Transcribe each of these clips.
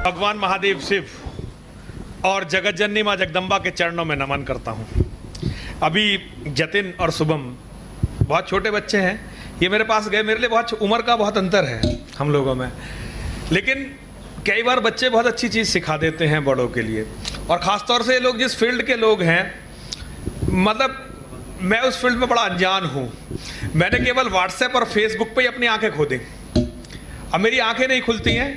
भगवान महादेव शिव और जगत जननी माँ जगदम्बा के चरणों में नमन करता हूँ। अभी जतिन और शुभम बहुत छोटे बच्चे हैं, ये मेरे पास गए। मेरे लिए बहुत उम्र का बहुत अंतर है हम लोगों में, लेकिन कई बार बच्चे बहुत अच्छी चीज़ सिखा देते हैं बड़ों के लिए। और ख़ास तौर से लोग जिस फील्ड के लोग हैं, मतलब मैं उस फील्ड में बड़ा अनजान हूँ। मैंने केवल व्हाट्सएप और फेसबुक पे ही अपनी आंखें खोदी। अब मेरी आंखें नहीं खुलती हैं,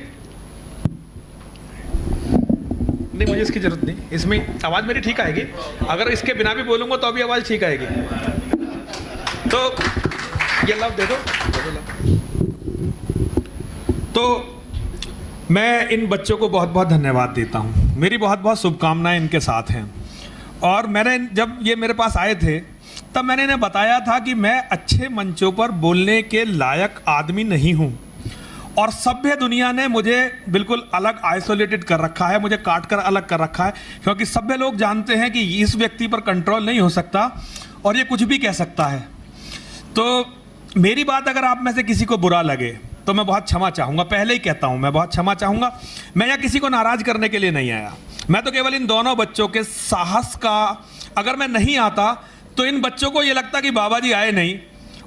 नहीं मुझे इसकी जरूरत नहीं, इसमें आवाज़ मेरी ठीक आएगी। अगर इसके बिना भी बोलूँगा तो भी आवाज़ ठीक आएगी। तो ये लव दे दो, तो मैं इन बच्चों को बहुत बहुत धन्यवाद देता हूँ। मेरी बहुत बहुत शुभकामनाएं इनके साथ हैं। और मैंने जब ये मेरे पास आए थे तब मैंने इन्हें बताया था कि मैं अच्छे मंचों पर बोलने के लायक आदमी नहीं हूँ, और सभ्य दुनिया ने मुझे बिल्कुल अलग आइसोलेटेड कर रखा है, मुझे काट कर अलग कर रखा है, क्योंकि सभ्य लोग जानते हैं कि इस व्यक्ति पर कंट्रोल नहीं हो सकता और ये कुछ भी कह सकता है। तो मेरी बात अगर आप में से किसी को बुरा लगे तो मैं बहुत क्षमा चाहूँगा, पहले ही कहता हूँ मैं बहुत क्षमा चाहूँगा। मैं यहाँ किसी को नाराज़ करने के लिए नहीं आया, मैं तो केवल इन दोनों बच्चों के साहस का, अगर मैं नहीं आता तो इन बच्चों को ये लगता कि बाबा जी आए नहीं,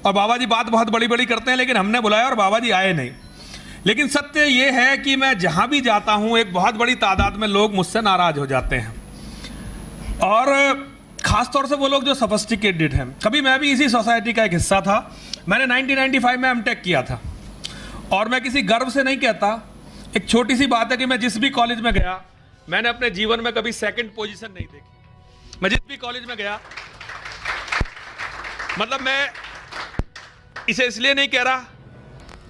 और बाबा जी बात बहुत बड़ी बड़ी करते हैं लेकिन हमने बुलाया और बाबा जी आए नहीं। लेकिन सत्य ये है कि मैं जहाँ भी जाता हूँ एक बहुत बड़ी तादाद में लोग मुझसे नाराज़ हो जाते हैं, और ख़ास तौर से वो लोग जो सोफिस्टिकेटेड हैं। कभी मैं भी इसी सोसाइटी का एक हिस्सा था। मैंने 1995 में एमटेक किया था, और मैं किसी गर्व से नहीं कहता, एक छोटी सी बात है कि मैं जिस भी कॉलेज में गया मैंने अपने जीवन में कभी सेकंड पोजीशन नहीं देखी। मैं जिस भी कॉलेज में गया, मतलब मैं इसे इसलिए नहीं कह रहा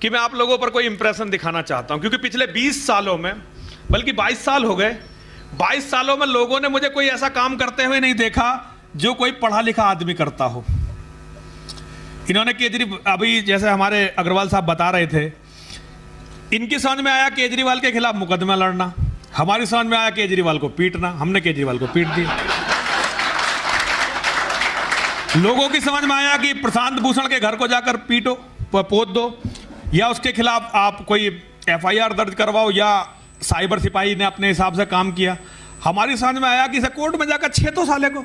कि मैं आप लोगों पर कोई इंप्रेशन दिखाना चाहता हूं, क्योंकि पिछले 20 सालों में, बल्कि 22 साल हो गए, 22 सालों में लोगों ने मुझे कोई ऐसा काम करते हुए नहीं देखा जो कोई पढ़ा लिखा आदमी करता हो। इन्होंने केजरीवाल, अभी जैसे हमारे अग्रवाल साहब बता रहे थे, इनकी समझ में आया केजरीवाल के खिलाफ मुकदमा लड़ना, हमारी समझ में आया केजरीवाल को पीटना, हमने केजरीवाल को पीट दिया। लोगों की समझ में आया कि प्रशांत भूषण के घर को जाकर पीटो, पोत दो, या उसके खिलाफ आप कोई एफआईआर दर्ज करवाओ, या साइबर सिपाही ने अपने हिसाब से काम किया। हमारी समझ में आया कि इसे कोर्ट में जाकर 6 तो साले को,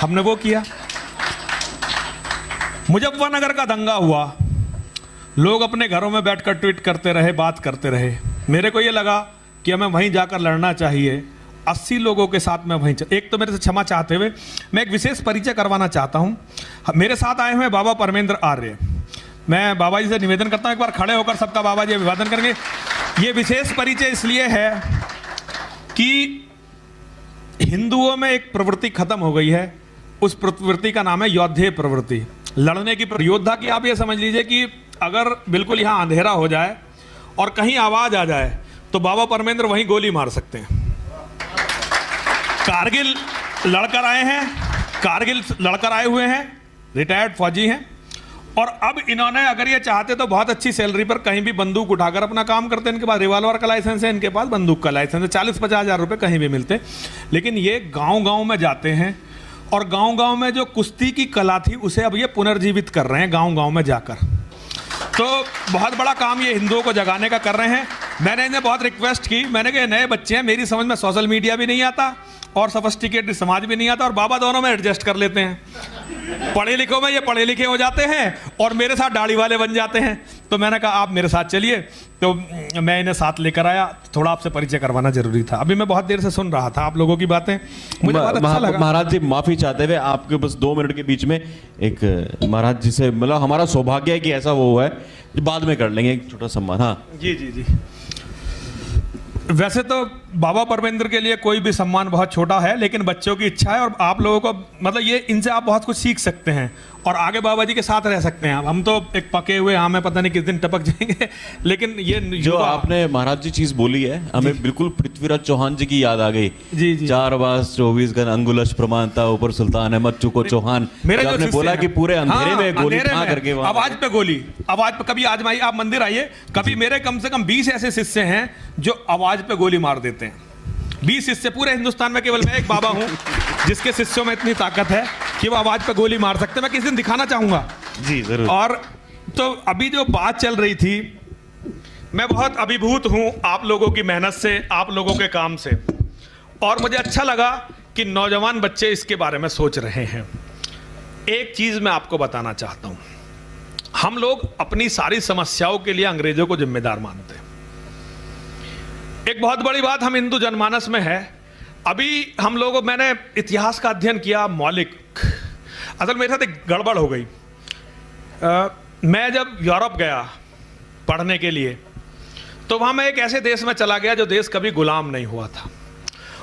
हमने वो किया। मुजफ्फरनगर का दंगा हुआ, लोग अपने घरों में बैठकर ट्वीट करते रहे, बात करते रहे। मेरे को ये लगा कि हमें वहीं जाकर लड़ना चाहिए। 80 लोगों के साथ मैं वहीं एक तो मेरे से क्षमा चाहते हुए मैं एक विशेष परिचय करवाना चाहता हूं। मेरे साथ आए हुए बाबा परमेंद्र आर्य, मैं बाबा जी से निवेदन करता हूं एक बार खड़े होकर सबका बाबा जी अभिवादन करेंगे। ये विशेष परिचय इसलिए है कि हिंदुओं में एक प्रवृत्ति खत्म हो गई है, उस प्रवृत्ति का नाम है योद्धेय प्रवृत्ति, लड़ने की। योद्धा की आप ये समझ लीजिए कि अगर बिल्कुल यहाँ अंधेरा हो जाए और कहीं आवाज आ जाए तो बाबा परमेंद्र वहीं गोली मार सकते हैं। कारगिल लड़कर आए हैं, कारगिल लड़कर आए हुए हैं, रिटायर्ड फौजी हैं, और अब इन्होंने अगर ये चाहते तो बहुत अच्छी सैलरी पर कहीं भी बंदूक उठाकर अपना काम करते। इनके पास रिवॉल्वर का लाइसेंस है, इनके पास बंदूक का लाइसेंस है, 40-50 हज़ार रुपये कहीं भी मिलते। लेकिन ये गांव-गांव में जाते हैं, और गांव-गांव में जो कुश्ती की कला थी उसे अब ये पुनर्जीवित कर रहे हैं गांव-गांव में जाकर। तो बहुत बड़ा काम ये हिंदुओं को जगाने का कर रहे हैं। मैंने इन्हें बहुत रिक्वेस्ट की, मैंने कहा नए बच्चे हैं, मेरी समझ में सोशल मीडिया भी नहीं आता और सोफिस्टिकेटेड समाज भी नहीं आता, और बाबा दोनों में एडजस्ट कर लेते हैं। पढ़े लिखों में ये पढ़े लिखे हो जाते हैं और मेरे साथ दाढ़ी वाले बन जाते हैं। तो मैंने कहा आप मेरे साथ चलिए, तो मैं इन्हें साथ लेकर आया। थोड़ा आपसे परिचय करवाना जरूरी था। अभी मैं बहुत देर से सुन रहा था आप लोगों की बातें, मुझे बहुत अच्छा लगा। महाराज जी माफी चाहते हुए आपके बस 2 मिनट के बीच में एक महाराज जी से, मतलब हमारा सौभाग्य है कि ऐसा वो हुआ है, बाद में कर लेंगे एक छोटा सम्मान। हाँ जी जी जी। वैसे तो बाबा परमेंद्र के लिए कोई भी सम्मान बहुत छोटा है, लेकिन बच्चों की इच्छा है, और आप लोगों को मतलब ये इनसे आप बहुत कुछ सीख सकते हैं और आगे बाबा जी के साथ रह सकते हैं। हम तो एक पके हुए आम है, पता नहीं किस दिन टपक जाएंगे। लेकिन ये जो आपने महाराज जी चीज बोली है, हमें बिल्कुल पृथ्वीराज चौहान जी की याद आ गई। जी जी। 4 बास 24 गन अंगुलश प्रमाणता ऊपर सुल्तान अहमद चुको चौहान। आपने बोला कि पूरे अंधेरे में गोली खा करके आवाज पे गोली, आवाज पे कभी आजमाइए, आप मंदिर आइए कभी, मेरे कम से कम 20 ऐसे शिष्य हैं जो आवाज पे गोली मार देते हैं। 20 शिष्य, पूरे हिंदुस्तान में केवल मैं एक बाबा हूं जिसके शिष्यों में इतनी ताकत है कि वो आवाज पे गोली मार सकते हैं। मैं किसी दिन दिखाना चाहूंगा जी जरूर। और तो अभी जो बात चल रही थी, मैं बहुत अभिभूत हूं आप लोगों की मेहनत से, आप लोगों के काम से, और मुझे अच्छा लगा कि नौजवान बच्चे इसके बारे में सोच रहे हैं। एक चीज मैं आपको बताना चाहता हूं, हम लोग अपनी सारी समस्याओं के लिए अंग्रेजों को जिम्मेदार मानते हैं। एक बहुत बड़ी बात हम हिंदू जनमानस में है, अभी हम लोगों, मैंने इतिहास का अध्ययन किया मौलिक, असल मेरे साथ एक गड़बड़ हो गई। मैं जब यूरोप गया पढ़ने के लिए, तो वहाँ मैं एक ऐसे देश में चला गया जो देश कभी गुलाम नहीं हुआ था।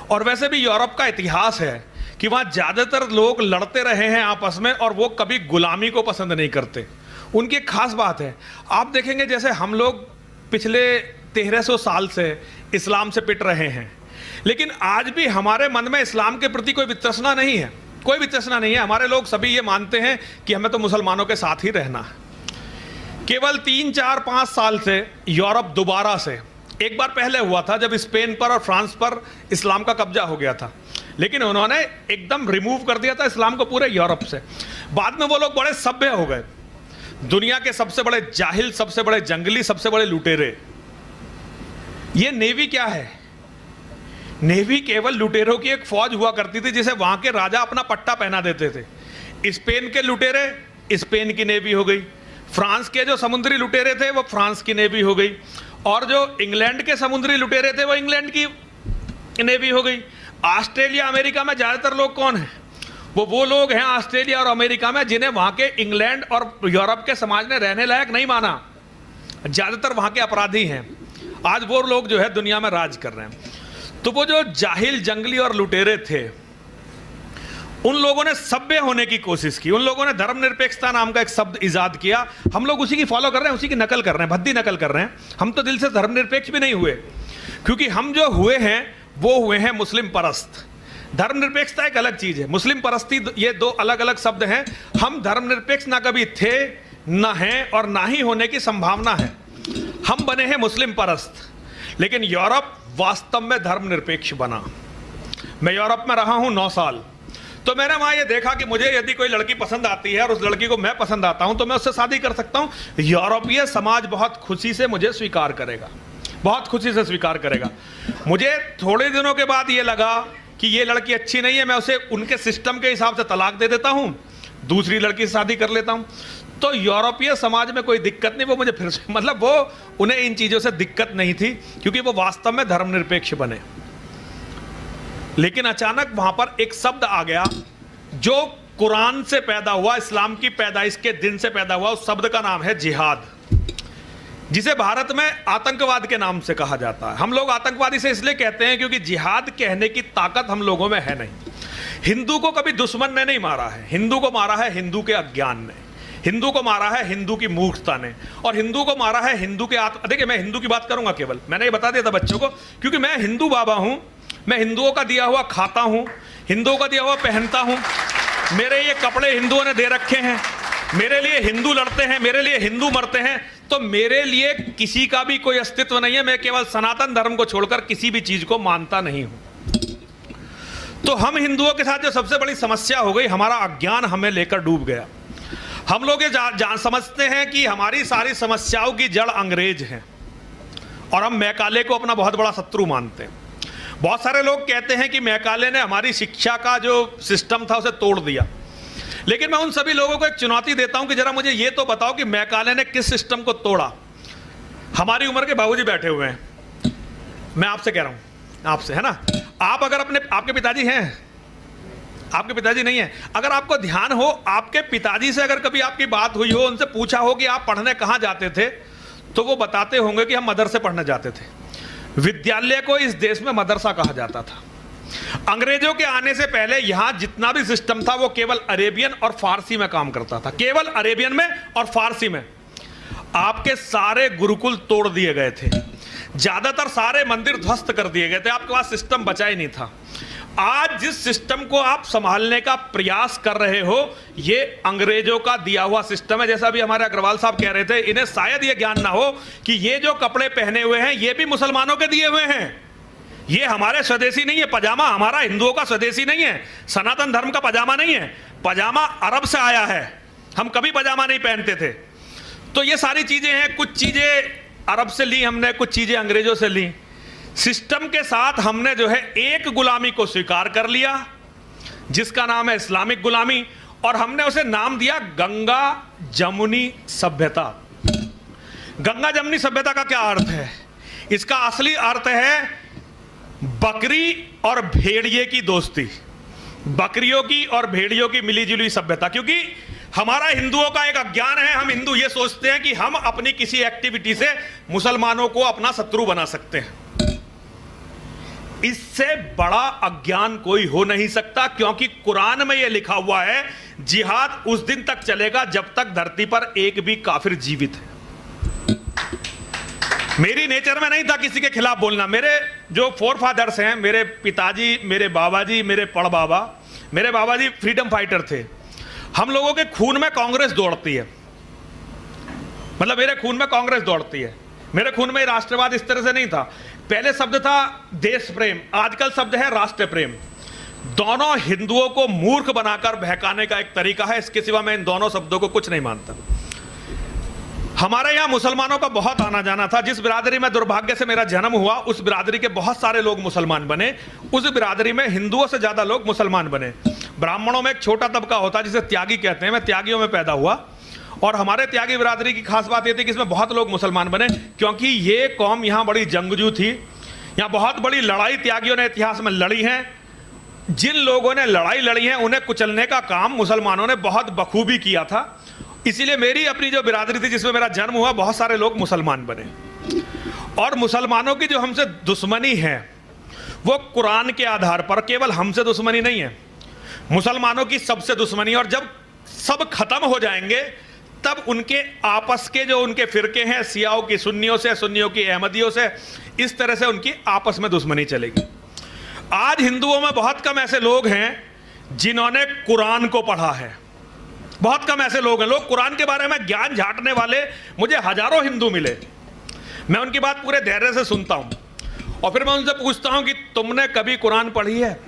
और वैसे भी यूरोप का इतिहास है कि वहाँ ज़्यादातर लोग लड़ते रहे हैं आपस में, और वो कभी गुलामी को पसंद नहीं करते। उनकी एक खास बात है, आप देखेंगे जैसे हम लोग पिछले 1300 साल से इस्लाम से पिट रहे हैं, लेकिन आज भी हमारे मन में इस्लाम के प्रति कोई वितृष्णा नहीं है, कोई वितृष्णा नहीं है। हमारे लोग सभी ये मानते हैं कि हमें तो मुसलमानों के साथ ही रहना है। केवल 3, 4, 5 साल से यूरोप दोबारा से, एक बार पहले हुआ था जब स्पेन पर और फ्रांस पर इस्लाम का कब्जा हो गया था, लेकिन उन्होंने एकदम रिमूव कर दिया था इस्लाम को पूरे यूरोप से। बाद में वो लोग बड़े सभ्य हो गए, दुनिया के सबसे बड़े जाहिल, सबसे बड़े जंगली, सबसे बड़े लुटेरे। ये नेवी क्या है? नेवी केवल लुटेरों की एक फौज हुआ करती थी जिसे वहां के राजा अपना पट्टा पहना देते थे। स्पेन के लुटेरे स्पेन की नेवी हो गई, फ्रांस के जो समुद्री लुटेरे थे वो फ्रांस की नेवी हो गई, और जो इंग्लैंड के समुद्री लुटेरे थे वो इंग्लैंड की नेवी हो गई। ऑस्ट्रेलिया अमेरिका में ज़्यादातर लोग कौन हैं? वो लोग हैं ऑस्ट्रेलिया और अमेरिका में जिन्हें वहाँ के इंग्लैंड और यूरोप के समाज ने रहने लायक नहीं माना। ज़्यादातर वहाँ के अपराधी हैं। आज वो लोग जो है दुनिया में राज कर रहे हैं। तो वो जो जाहिल, जंगली और लुटेरे थे, उन लोगों ने सभ्य होने की कोशिश की। उन लोगों ने धर्मनिरपेक्षता नाम का एक शब्द इजाद किया। हम लोग उसी की फॉलो कर रहे हैं, उसी की नकल कर रहे हैं, भद्दी नकल कर रहे हैं। हम तो दिल से धर्मनिरपेक्ष भी नहीं हुए, क्योंकि हम जो हुए हैं वो हुए हैं मुस्लिम परस्त। धर्मनिरपेक्षता एक अलग चीज है, मुस्लिम परस्ती, ये दो अलग अलग शब्द हैं। हम धर्मनिरपेक्ष ना कभी थे, ना हैं, और ना ही होने की संभावना है। हम बने हैं मुस्लिम परस्त, लेकिन यूरोप वास्तव में धर्मनिरपेक्ष बना। मैं यूरोप में रहा हूं 9 साल, तो मैंने वहां ये देखा कि मुझे यदि कोई लड़की पसंद आती है और उस लड़की को मैं पसंद आता हूं तो मैं उससे शादी कर सकता हूं। यूरोपीय समाज बहुत खुशी से मुझे स्वीकार करेगा, बहुत खुशी से स्वीकार करेगा। मुझे थोड़े दिनों के बाद ये लगा कि ये लड़की अच्छी नहीं है, मैं उसे उनके सिस्टम के हिसाब से तलाक दे देता हूं, दूसरी लड़की से शादी कर लेता हूं। तो यूरोपीय समाज में कोई दिक्कत नहीं, वो मुझे फिर से, मतलब वो, उन्हें इन चीजों से दिक्कत नहीं थी, क्योंकि वो वास्तव में धर्मनिरपेक्ष बने। लेकिन अचानक वहां पर एक शब्द आ गया जो कुरान से पैदा हुआ, इस्लाम की पैदाइश के दिन से पैदा हुआ। उस शब्द का नाम है जिहाद, जिसे भारत में आतंकवाद के नाम से कहा जाता है। हम लोग आतंकवादी से इसलिए कहते हैं क्योंकि जिहाद कहने की ताकत हम लोगों में है नहीं। हिंदू को कभी दुश्मन ने नहीं मारा है, हिंदू को मारा है हिंदू के अज्ञान ने, हिंदू को मारा है हिंदू की मूर्खता ने, और हिंदू को मारा है हिंदू के देखिए, मैं हिंदू की बात करूंगा केवल, मैंने ये बता दिया था बच्चों को, क्योंकि मैं हिंदू बाबा हूं, मैं हिंदुओं का दिया हुआ खाता हूं, हिंदुओं का दिया हुआ पहनता हूं, मेरे ये कपड़े हिंदुओं ने दे रखे हैं, मेरे लिए हिंदू लड़ते हैं, मेरे लिए हिंदू मरते हैं, तो मेरे लिए किसी का भी कोई अस्तित्व नहीं है। मैं केवल सनातन धर्म को छोड़कर किसी भी चीज को मानता नहीं हूं। तो हम हिंदुओं के साथ जो सबसे बड़ी समस्या हो गई, हमारा अज्ञान हमें लेकर डूब गया। हम लोग ये समझते हैं कि हमारी सारी समस्याओं की जड़ अंग्रेज हैं, और हम मैकाले को अपना बहुत बड़ा शत्रु मानते हैं। बहुत सारे लोग कहते हैं कि मैकाले ने हमारी शिक्षा का जो सिस्टम था उसे तोड़ दिया, लेकिन मैं उन सभी लोगों को एक चुनौती देता हूं कि जरा मुझे ये तो बताओ कि मैकाले ने किस सिस्टम को तोड़ा। हमारी उम्र के बाबूजी बैठे हुए हैं, मैं आपसे कह रहा हूं, आपसे, है ना, आप अगर आपके पिताजी हैं, आपके पिताजी नहीं है, अगर आपको ध्यान हो, आपके पिताजी से अगर कभी आपकी बात हुई हो, उनसे पूछा हो कि आप पढ़ने कहाँ जाते थे, तो वो बताते होंगे कि हम मदरसे पढ़ने जाते थे। विद्यालय को इस देश में मदरसा कहा जाता था। अंग्रेजों के आने से पहले यहां जितना भी सिस्टम था वो केवल अरेबियन और फारसी में काम करता था, केवल अरेबियन में और फारसी में। आपके सारे गुरुकुल तोड़ दिए गए थे, ज्यादातर सारे मंदिर ध्वस्त कर दिए गए थे, आपके पास सिस्टम बचा ही नहीं था। आज जिस सिस्टम को आप संभालने का प्रयास कर रहे हो, ये अंग्रेजों का दिया हुआ सिस्टम है। जैसा भी हमारे अग्रवाल साहब कह रहे थे, इन्हें शायद ये ज्ञान ना हो कि ये जो कपड़े पहने हुए हैं ये भी मुसलमानों के दिए हुए हैं, ये हमारे स्वदेशी नहीं है। पजामा हमारा हिंदुओं का स्वदेशी नहीं है, सनातन धर्म का पजामा नहीं है, पजामा अरब से आया है, हम कभी पजामा नहीं पहनते थे। तो ये सारी चीजें हैं, कुछ चीजें अरब से ली, हमने कुछ चीजें अंग्रेजों से ली। सिस्टम के साथ हमने जो है एक गुलामी को स्वीकार कर लिया जिसका नाम है इस्लामिक गुलामी, और हमने उसे नाम दिया गंगा जमुनी सभ्यता। गंगा जमुनी सभ्यता का क्या अर्थ है? इसका असली अर्थ है बकरी और भेड़िए की दोस्ती, बकरियों की और भेड़ियों की मिलीजुली सभ्यता। क्योंकि हमारा हिंदुओं का एक अज्ञान है, हम हिंदू ये सोचते हैं कि हम अपनी किसी एक्टिविटी से मुसलमानों को अपना शत्रु बना सकते हैं। इससे बड़ा अज्ञान कोई हो नहीं सकता, क्योंकि कुरान में यह लिखा हुआ है जिहाद उस दिन तक चलेगा जब तक धरती पर एक भी काफिर जीवित है। मेरी नेचर में नहीं था किसी के खिलाफ बोलना। मेरे जो फोर फादर्स हैं, मेरे पिताजी, मेरे बाबा जी, मेरे पड़बाबा, मेरे बाबा जी फ्रीडम फाइटर थे। हम लोगों के खून में कांग्रेस दौड़ती है, मतलब मेरे खून में कांग्रेस दौड़ती है। मेरे खून में राष्ट्रवाद इस तरह से नहीं था। पहले शब्द था देश प्रेम, आजकल शब्द है राष्ट्र प्रेम। दोनों हिंदुओं को मूर्ख बनाकर बहकाने का एक तरीका है, इसके सिवा मैं इन दोनों शब्दों को कुछ नहीं मानता। हमारे यहां मुसलमानों का बहुत आना जाना था। जिस बिरादरी में दुर्भाग्य से मेरा जन्म हुआ, उस बिरादरी के बहुत सारे लोग मुसलमान बने। उस बिरादरी में हिंदुओं से ज्यादा लोग मुसलमान बने। ब्राह्मणों में एक छोटा तबका होता है जिसे त्यागी कहते हैं, मैं त्यागियों में पैदा हुआ, और हमारे त्यागी बिरादरी की खास बात यह थी कि इसमें बहुत लोग मुसलमान बने, क्योंकि ये कौम यहां बड़ी जंगजू थी। यहां बहुत बड़ी लड़ाई त्यागियों ने इतिहास में लड़ी है। जिन लोगों ने लड़ाई लड़ी है उन्हें कुचलने का काम मुसलमानों ने बहुत बखूबी किया था। इसीलिए मेरी अपनी जो बिरादरी थी जिसमें मेरा जन्म हुआ, बहुत सारे लोग मुसलमान बने। और मुसलमानों की जो हमसे दुश्मनी है वो कुरान के आधार पर, केवल हमसे दुश्मनी नहीं है, मुसलमानों की सबसे दुश्मनी। और जब सब खत्म हो जाएंगे तब उनके आपस के जो उनके फिरके हैं, सियाओं की सुन्नियों से, सुन्नियों की अहमदियों से, इस तरह से उनकी आपस में दुश्मनी चलेगी। आज हिंदुओं में बहुत कम ऐसे लोग हैं जिन्होंने कुरान को पढ़ा है, बहुत कम ऐसे लोग हैं। लोग कुरान के बारे में ज्ञान झांटने वाले मुझे हजारों हिंदू मिले। मैं उनकी बात पूरे धैर्य से सुनता हूं और फिर मैं उनसे पूछता हूं कि तुमने कभी कुरान पढ़ी है?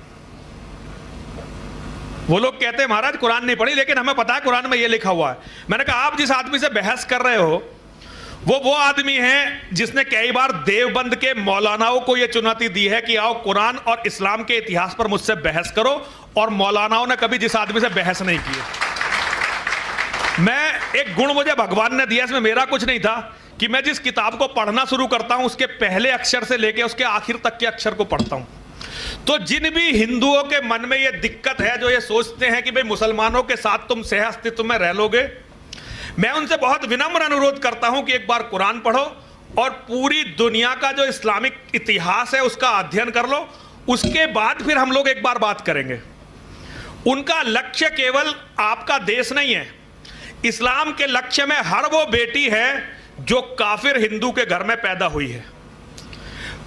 वो लोग कहते हैं महाराज कुरान नहीं पढ़ी, लेकिन हमें पता है कुरान में ये लिखा हुआ है। मैंने कहा आप जिस आदमी से बहस कर रहे हो वो आदमी है जिसने कई बार देवबंद के मौलानाओं को यह चुनौती दी है कि आओ कुरान और इस्लाम के इतिहास पर मुझसे बहस करो, और मौलानाओं ने कभी जिस आदमी से बहस नहीं की। मैं एक गुण मुझे भगवान ने दिया, इसमें मेरा कुछ नहीं था, कि मैं जिस किताब को पढ़ना शुरू करता हूं उसके पहले अक्षर से लेकर उसके आखिर तक के अक्षर को पढ़ता हूं। तो जिन भी हिंदुओं के मन में यह दिक्कत है, जो ये सोचते हैं कि भाई मुसलमानों के साथ तुम सह अस्तित्व में रह लोगे, मैं उनसे बहुत विनम्र अनुरोध करता हूं कि एक बार कुरान पढ़ो और पूरी दुनिया का जो इस्लामिक इतिहास है उसका अध्ययन कर लो। उसके बाद फिर हम लोग एक बार बात करेंगे। उनका लक्ष्य केवल आपका देश नहीं है, इस्लाम के लक्ष्य में हर वो बेटी है जो काफिर हिंदू के घर में पैदा हुई है,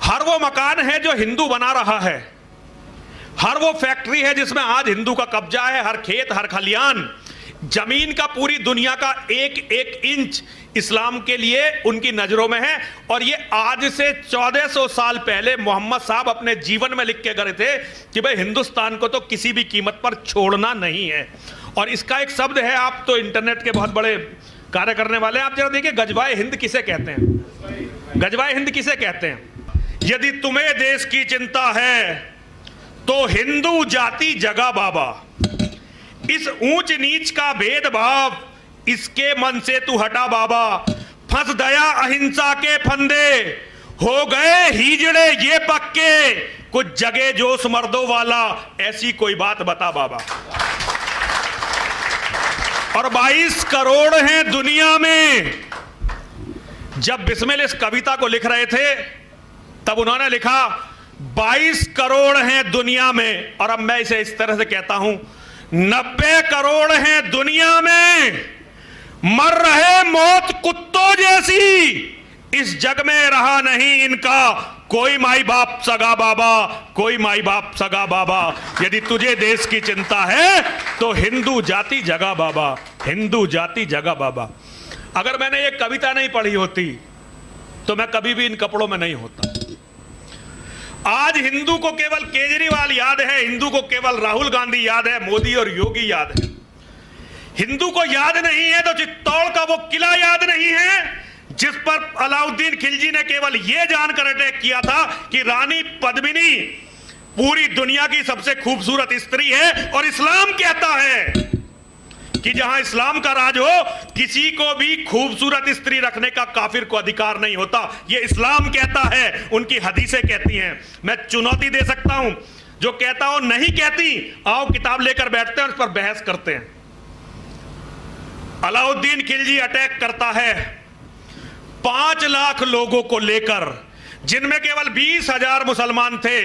हर वो मकान है जो हिंदू बना रहा है, हर वो फैक्ट्री है जिसमें आज हिंदू का कब्जा है, हर खेत, हर खलियान, जमीन का पूरी दुनिया का एक एक इंच इस्लाम के लिए उनकी नजरों में है। और ये आज से 1400 साल पहले मोहम्मद साहब अपने जीवन में लिख के गए थे कि भाई हिंदुस्तान को तो किसी भी कीमत पर छोड़ना नहीं है। और इसका एक शब्द है, आप तो इंटरनेट के बहुत बड़े कार्य करने वाले हैं, आप जरा देखिए गजवाए हिंद किसे कहते हैं। गजवाए हिंद किसे कहते हैं? यदि तुम्हें देश की चिंता है तो हिंदू जाति जगा बाबा, इस ऊंच नीच का भेदभाव इसके मन से तू हटा बाबा, फंस दया अहिंसा के फंदे, हो गए हिजड़े ये पक्के, कुछ जगे जोश मर्दों वाला, ऐसी कोई बात बता बाबा। और 22 करोड़ हैं दुनिया में। जब बिस्मिल इस कविता को लिख रहे थे तब उन्होंने लिखा 22 करोड़ हैं दुनिया में, और अब मैं इसे इस तरह से कहता हूं 90 करोड़ हैं दुनिया में, मर रहे मौत कुत्तों जैसी, इस जग में रहा नहीं इनका कोई माई बाप सगा बाबा, कोई माई बाप सगा बाबा। यदि तुझे देश की चिंता है तो हिंदू जाति जगा बाबा, हिंदू जाति जगा बाबा। अगर मैंने ये कविता नहीं पढ़ी होती तो मैं कभी भी इन कपड़ों में नहीं होता। आज हिंदू को केवल केजरीवाल याद है, हिंदू को केवल राहुल गांधी याद है, मोदी और योगी याद है। हिंदू को याद नहीं है तो चित्तौड़ का वो किला याद नहीं है जिस पर अलाउद्दीन खिलजी ने केवल यह जानकर अटैक किया था कि रानी पद्मिनी पूरी दुनिया की सबसे खूबसूरत स्त्री है, और इस्लाम कहता है कि जहां इस्लाम का राज हो किसी को भी खूबसूरत स्त्री रखने का काफिर को अधिकार नहीं होता। यह इस्लाम कहता है, उनकी हदीसें कहती हैं। मैं चुनौती दे सकता हूं, जो कहता हो नहीं कहती, आओ किताब लेकर बैठते हैं, उस पर बहस करते हैं। अलाउद्दीन खिलजी अटैक करता है 5 लाख लोगों को लेकर, जिनमें केवल 20,000 मुसलमान थे,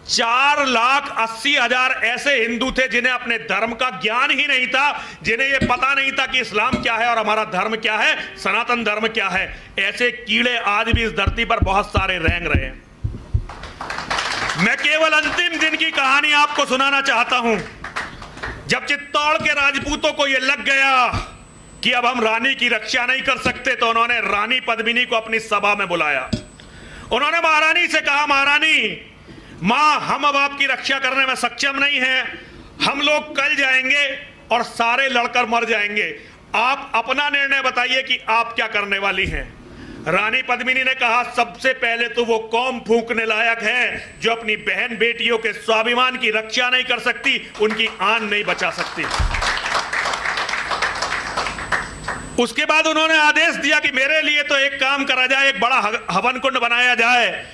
4,80,000 ऐसे हिंदू थे जिन्हें अपने धर्म का ज्ञान ही नहीं था, जिन्हें यह पता नहीं था कि इस्लाम क्या है और हमारा धर्म क्या है, सनातन धर्म क्या है। ऐसे कीड़े आज भी इस धरती पर बहुत सारे रेंग रहे हैं। मैं केवल अंतिम दिन की कहानी आपको सुनाना चाहता हूं। जब चित्तौड़ के राजपूतों को यह लग गया कि अब हम रानी की रक्षा नहीं कर सकते, तो उन्होंने रानी पद्मिनी को अपनी सभा में बुलाया। उन्होंने महारानी से कहा, महारानी मां, हम अब आपकी रक्षा करने में सक्षम नहीं हैं, हम लोग कल जाएंगे और सारे लड़कर मर जाएंगे, आप अपना निर्णय बताइए कि आप क्या करने वाली हैं। रानी पद्मिनी ने कहा, सबसे पहले तो वो कौम फूंकने लायक है जो अपनी बहन बेटियों के स्वाभिमान की रक्षा नहीं कर सकती, उनकी आन नहीं बचा सकती। उसके बाद उन्होंने आदेश दिया कि मेरे लिए तो एक काम करा जाए, एक बड़ा हवन कुंड बनाया जाए।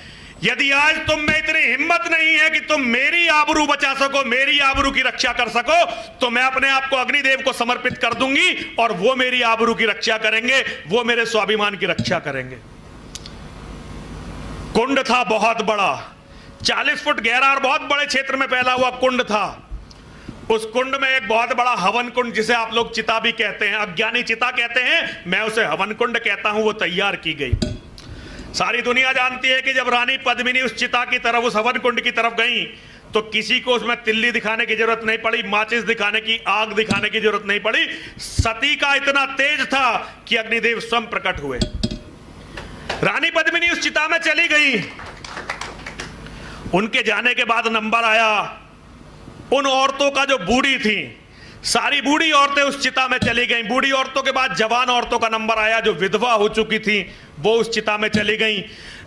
यदि आज तुम में इतनी हिम्मत नहीं है कि तुम मेरी आबरू बचा सको, मेरी आबरू की रक्षा कर सको, तो मैं अपने आप को अग्निदेव को समर्पित कर दूंगी और वो मेरी आबरू की रक्षा करेंगे, वो मेरे स्वाभिमान की रक्षा करेंगे। कुंड था बहुत बड़ा, 40 फुट गहरा और बहुत बड़े क्षेत्र में फैला हुआ कुंड था। उस कुंड में एक बहुत बड़ा हवन कुंड, जिसे आप लोग चिता भी कहते हैं, अज्ञानी चिता कहते हैं, मैं उसे हवन कुंड कहता हूं, वो तैयार की गई। सारी दुनिया जानती है कि जब रानी पद्मिनी उस चिता की तरफ, उस हवन कुंड की तरफ गई, तो किसी को उसमें तिल्ली दिखाने की जरूरत नहीं पड़ी, माचिस दिखाने की, आग दिखाने की जरूरत नहीं पड़ी। सती का इतना तेज था कि अग्निदेव स्वयं प्रकट हुए। रानी पद्मिनी उस चिता में चली गई। उनके जाने के बाद नंबर आया उन औरतों का जो बूढ़ी थी। सारी बूढ़ी औरतें उस चिता में चली गईं। बूढ़ी औरतों के बाद जवान औरतों का नंबर आया, जो विधवा हो चुकी थी वो उस चिता में चली गईं।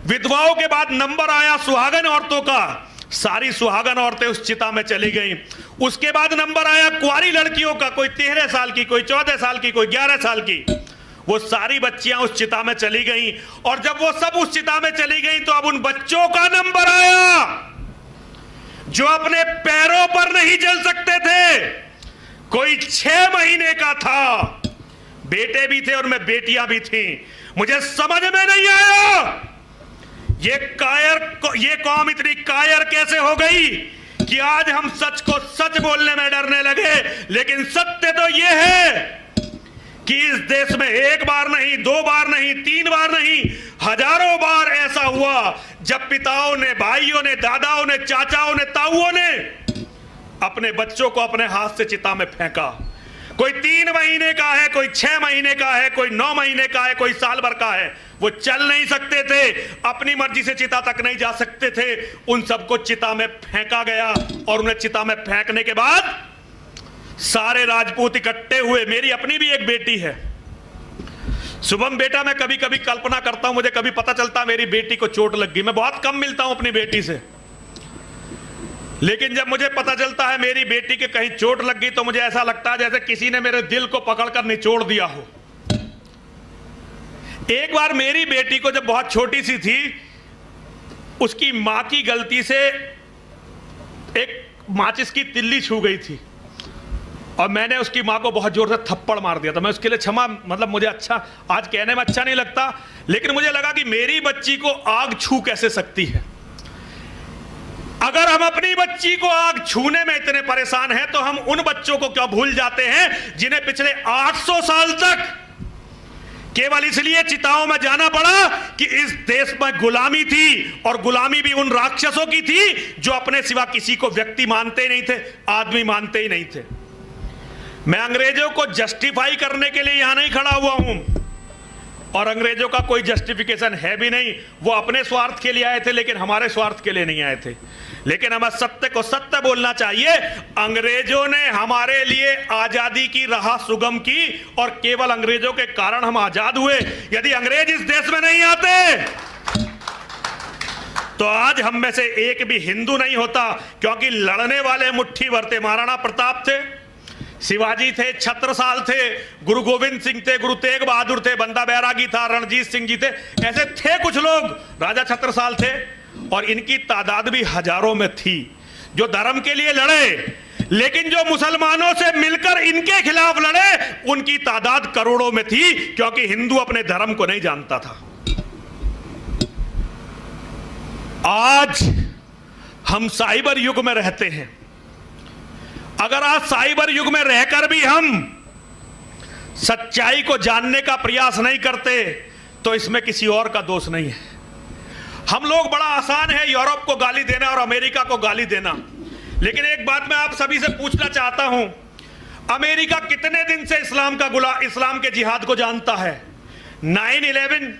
विधवाओं के बाद नंबर आया सुहागन औरतों का। सारी सुहागन औरतें उस चिता में चली गईं। उसके बाद नंबर आया कुंवारी लड़कियों का, कोई 13 साल की, कोई 14 साल की, कोई 11 साल की। वो सारी बच्चियां उस चिता में चली गईं। और जब वो सब उस चिता में चली गईं, तो अब उन बच्चों का नंबर आया जो अपने पैरों पर नहीं चल सकते थे। कोई 6 महीने का था, बेटे भी थे और में बेटियां भी थी। मुझे समझ में नहीं आया ये कौम इतनी कायर कैसे हो गई कि आज हम सच को सच बोलने में डरने लगे। लेकिन सत्य तो ये है कि इस देश में एक बार नहीं, 2 बार नहीं, 3 बार नहीं, हजारों बार ऐसा हुआ जब पिताओं ने, भाइयों ने, दादाओं ने, चाचाओं ने, ताऊओं ने अपने बच्चों को अपने हाथ से चिता में फेंका। कोई 3 महीने का है, कोई 6 महीने का है, कोई 9 महीने का है, कोई साल भर का है। वो चल नहीं सकते थे, अपनी मर्जी से चिता तक नहीं जा सकते थे। उन सबको चिता में फेंका गया और उन्हें चिता में फेंकने के बाद सारे राजपूत इकट्ठे हुए। मेरी अपनी भी एक बेटी है, शुभम बेटा। मैं कभी कभी कल्पना करता हूं, मुझे कभी पता चलता मेरी बेटी को चोट लग गई। मैं बहुत कम मिलता हूं अपनी बेटी से, लेकिन जब मुझे पता चलता है मेरी बेटी के कहीं चोट लग गई, तो मुझे ऐसा लगता है जैसे किसी ने मेरे दिल को पकड़कर निचोड़ दिया हो। एक बार मेरी बेटी को जब बहुत छोटी सी थी, उसकी मां की गलती से एक माचिस की तिल्ली छू गई थी और मैंने उसकी मां को बहुत जोर से थप्पड़ मार दिया था। मैं उसके लिए क्षमा, मतलब मुझे अच्छा आज कहने में अच्छा नहीं लगता, लेकिन मुझे लगा कि मेरी बच्ची को आग छू कैसे सकती है। अगर हम अपनी बच्ची को आग छूने में इतने परेशान हैं, तो हम उन बच्चों को क्यों भूल जाते हैं जिन्हें पिछले 800 साल तक केवल इसलिए चिताओं में जाना पड़ा कि इस देश में गुलामी थी, और गुलामी भी उन राक्षसों की थी जो अपने सिवा किसी को व्यक्ति मानते ही नहीं थे, आदमी मानते ही नहीं थे। मैं अंग्रेजों को जस्टिफाई करने के लिए यहां नहीं खड़ा हुआ हूं। और अंग्रेजों का कोई जस्टिफिकेशन है भी नहीं। वो अपने स्वार्थ के लिए आए थे, लेकिन हमारे स्वार्थ के लिए नहीं आए थे। लेकिन हमें सत्य को सत्य बोलना चाहिए। अंग्रेजों ने हमारे लिए आजादी की राह सुगम की और केवल अंग्रेजों के कारण हम आजाद हुए। यदि अंग्रेज इस देश में नहीं आते तो आज हम में से एक भी हिंदू नहीं होता, क्योंकि लड़ने वाले मुट्ठी भर थे। महाराणा प्रताप थे, शिवाजी थे, छत्रसाल थे, गुरु गोविंद सिंह थे, गुरु तेग बहादुर थे, बंदा बैरागी था, रणजीत सिंह जी थे, ऐसे थे कुछ लोग, राजा छत्रसाल थे। और इनकी तादाद भी हजारों में थी जो धर्म के लिए लड़े। लेकिन जो मुसलमानों से मिलकर इनके खिलाफ लड़े, उनकी तादाद करोड़ों में थी, क्योंकि हिंदू अपने धर्म को नहीं जानता था। आज हम साइबर युग में रहते हैं। अगर आज साइबर युग में रहकर भी हम सच्चाई को जानने का प्रयास नहीं करते तो इसमें किसी और का दोष नहीं है। हम लोग, बड़ा आसान है यूरोप को गाली देना और अमेरिका को गाली देना। लेकिन एक बात मैं आप सभी से पूछना चाहता हूं, अमेरिका कितने दिन से इस्लाम के जिहाद को जानता है? 9/11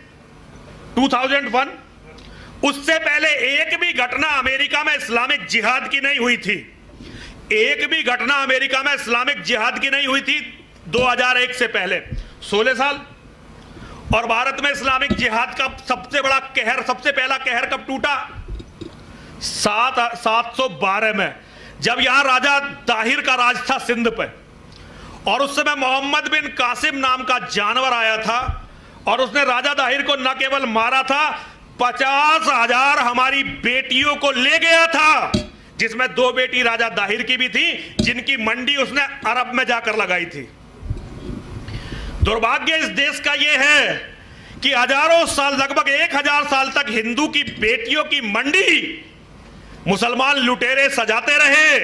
2001, उससे पहले एक भी घटना अमेरिका में इस्लामिक जिहाद की नहीं हुई थी। एक भी घटना अमेरिका में इस्लामिक जिहाद की नहीं हुई थी 2001 से पहले 16 साल। और भारत में इस्लामिक जिहाद का सबसे बड़ा कहर, सबसे पहला कहर कब टूटा? 712 में, जब यहां राजा दाहिर का राज था सिंध पे, और उस समय मोहम्मद बिन कासिम नाम का जानवर आया था और उसने राजा दाहिर को न केवल मारा था, 50,000 हमारी बेटियों को ले गया था, जिसमें 2 बेटी राजा दाहिर की भी थी, जिनकी मंडी उसने अरब में जाकर लगाई थी। दुर्भाग्य इस देश का यह है कि हजारों साल, लगभग 1000 साल तक हिंदू की बेटियों की मंडी मुसलमान लुटेरे सजाते रहे,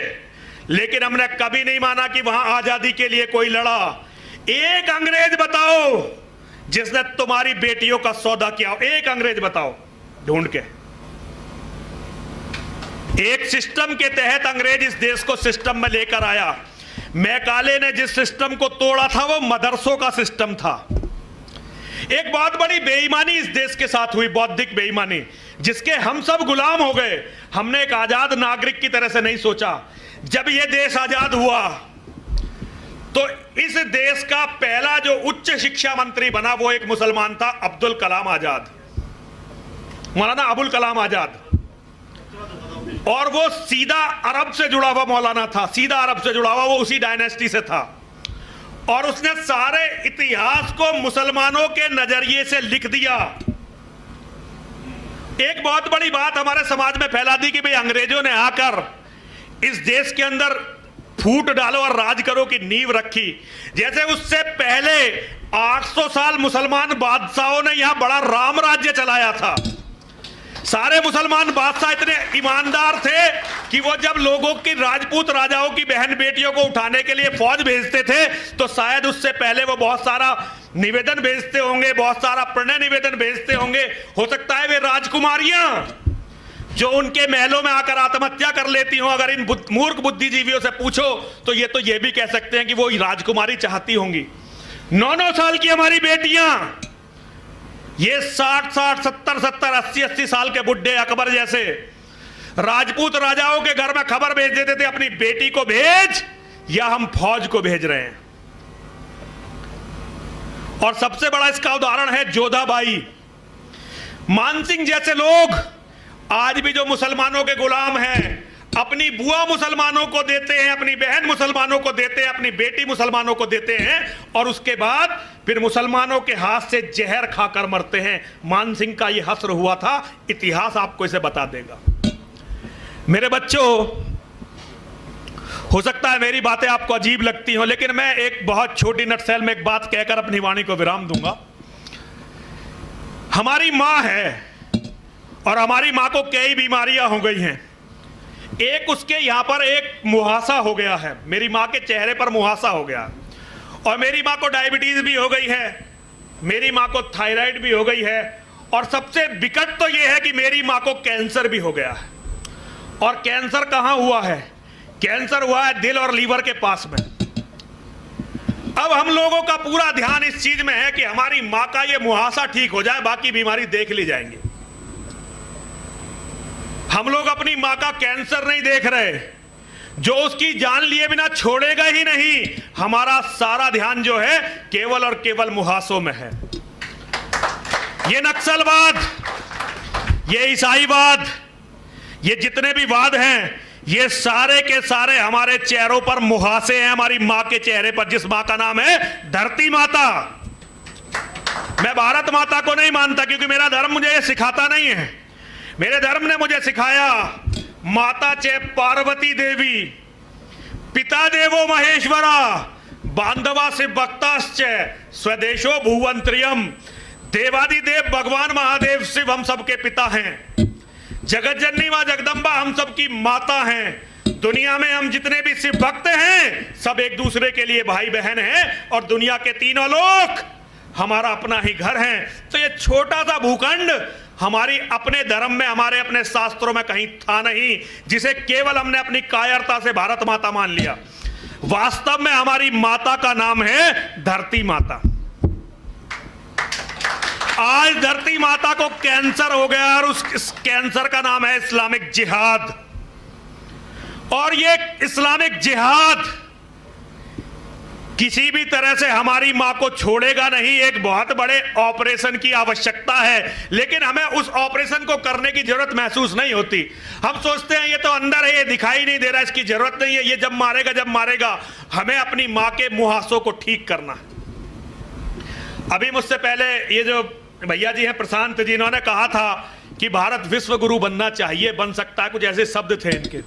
लेकिन हमने कभी नहीं माना कि वहां आजादी के लिए कोई लड़ा। एक अंग्रेज बताओ जिसने तुम्हारी बेटियों का सौदा किया हो? एक अंग्रेज बताओ ढूंढ के। एक सिस्टम के तहत अंग्रेज इस देश को सिस्टम में लेकर आया। मैकाले ने जिस सिस्टम को तोड़ा था वो मदरसों का सिस्टम था। एक बहुत बड़ी बेईमानी इस देश के साथ हुई, बौद्धिक बेईमानी, जिसके हम सब गुलाम हो गए। हमने एक आजाद नागरिक की तरह से नहीं सोचा। जब यह देश आजाद हुआ तो इस देश का पहला जो उच्च शिक्षा मंत्री बना वो एक मुसलमान था, अब्दुल कलाम आजाद, मौलाना अबुल कलाम आजाद। और वो सीधा अरब से जुड़ा हुआ मौलाना था, सीधा अरब से जुड़ा हुआ, वो उसी डायनेस्टी से था। और उसने सारे इतिहास को मुसलमानों के नजरिए से लिख दिया। एक बहुत बड़ी बात हमारे समाज में फैला दी कि भाई अंग्रेजों ने आकर इस देश के अंदर फूट डालो और राज करो की नींव रखी। जैसे उससे पहले 800 साल मुसलमान बादशाहों ने यहां बड़ा राम राज्य चलाया था। सारे मुसलमान बादशाह इतने ईमानदार थे कि वो जब लोगों की, राजपूत राजाओं की बहन बेटियों को उठाने के लिए फौज भेजते थे तो शायद उससे पहले वो बहुत सारा निवेदन भेजते होंगे, बहुत सारा प्रणय निवेदन भेजते होंगे। हो सकता है वे राजकुमारियां जो उनके महलों में आकर आत्महत्या कर लेती हो, अगर इन मूर्ख बुद्धिजीवियों से पूछो तो ये भी कह सकते हैं कि वो राजकुमारी चाहती होंगी। 9-9 साल की हमारी बेटियां, ये 60-60, 70-70, 80-80 साल के बुढ़े अकबर जैसे राजपूत राजाओं के घर में खबर भेज देते थे, अपनी बेटी को भेज या हम फौज को भेज रहे हैं। और सबसे बड़ा इसका उदाहरण है जोधाबाई, मानसिंह जैसे लोग आज भी जो मुसलमानों के गुलाम हैं, अपनी बुआ मुसलमानों को देते हैं, अपनी बहन मुसलमानों को देते हैं, अपनी बेटी मुसलमानों को देते हैं, और उसके बाद फिर मुसलमानों के हाथ से जहर खाकर मरते हैं। मानसिंह का यह हश्र हुआ था, इतिहास आपको इसे बता देगा। मेरे बच्चों, हो सकता है मेरी बातें आपको अजीब लगती हो, लेकिन मैं एक बहुत छोटी नटशेल में एक बात कहकर अपनी वाणी को विराम दूंगा। हमारी मां है और हमारी मां को कई बीमारियां हो गई हैं। एक उसके यहां पर एक मुहासा हो गया है, मेरी मां के चेहरे पर मुहासा हो गया, और मेरी मां को डायबिटीज भी हो गई है, मेरी मां को थायराइड भी हो गई है, और सबसे विकट तो यह है कि मेरी मां को कैंसर भी हो गया है। और कैंसर कहां हुआ है? कैंसर हुआ है दिल और लीवर के पास में। अब हम लोगों का पूरा ध्यान इस चीज में है कि हमारी मां का ये मुहासा ठीक हो जाए, बाकी बीमारी देख ली जाएंगे। हम लोग अपनी मां का कैंसर नहीं देख रहे, जो उसकी जान लिए बिना छोड़ेगा ही नहीं। हमारा सारा ध्यान जो है केवल और केवल मुहासों में है। ये नक्सलवाद, ये ईसाईवाद, ये जितने भी वाद हैं, ये सारे के सारे हमारे चेहरों पर मुहासे हैं, हमारी मां के चेहरे पर, जिस मां का नाम है धरती माता। मैं भारत माता को नहीं मानता, क्योंकि मेरा धर्म मुझे ये सिखाता नहीं है। मेरे धर्म ने मुझे सिखाया माता चे पार्वती देवी, पिता देवो महेश्वरा, बांधवा से भक्ताश्च, स्वदेशो भुवंत्रियम। देवादिदेव भगवान महादेव शिव हम सबके पिता हैं। जगत जननी मां जगदम्बा हम सबकी माता हैं। दुनिया में हम जितने भी शिव भक्त हैं, सब एक दूसरे के लिए भाई बहन हैं, और दुनिया के तीनों लोक हमारा अपना ही घर है। तो ये छोटा सा भूखंड हमारी अपने धर्म में, हमारे अपने शास्त्रों में कहीं था नहीं, जिसे केवल हमने अपनी कायरता से भारत माता मान लिया। वास्तव में हमारी माता का नाम है धरती माता। आज धरती माता को कैंसर हो गया, और उस कैंसर का नाम है इस्लामिक जिहाद। और ये इस्लामिक जिहाद किसी भी तरह से हमारी मां को छोड़ेगा नहीं। एक बहुत बड़े ऑपरेशन की आवश्यकता है, लेकिन हमें उस ऑपरेशन को करने की जरूरत महसूस नहीं होती। हम सोचते हैं ये तो अंदर है, ये दिखाई नहीं दे रहा, इसकी जरूरत नहीं है, ये जब मारेगा। हमें अपनी मां के मुहासों को ठीक करना है। अभी मुझसे पहले ये जो भैया जी हैं प्रशांत जी, इन्होंने कहा था कि भारत विश्व गुरु बनना चाहिए, बन सकता है, कुछ ऐसे शब्द थे इनके।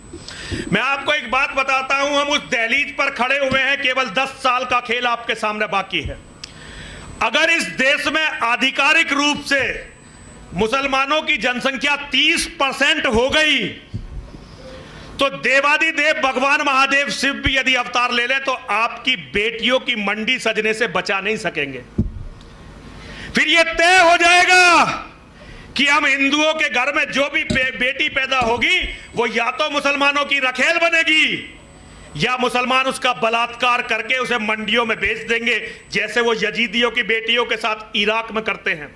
मैं आपको एक बात बताता हूं, हम उस दहलीज पर खड़े हुए हैं, केवल 10 साल का खेल आपके सामने बाकी है। अगर इस देश में आधिकारिक रूप से मुसलमानों की जनसंख्या 30% हो गई, तो देवादिदेव भगवान महादेव शिव भी यदि अवतार ले लें, तो आपकी बेटियों की मंडी सजने से बचा नहीं सकेंगे। फिर यह तय हो जाएगा कि हम हिंदुओं के घर में जो भी बेटी पैदा होगी, वो या तो मुसलमानों की रखेल बनेगी, या मुसलमान उसका बलात्कार करके उसे मंडियों में बेच देंगे, जैसे वो यजीदियों की बेटियों के साथ इराक में करते हैं,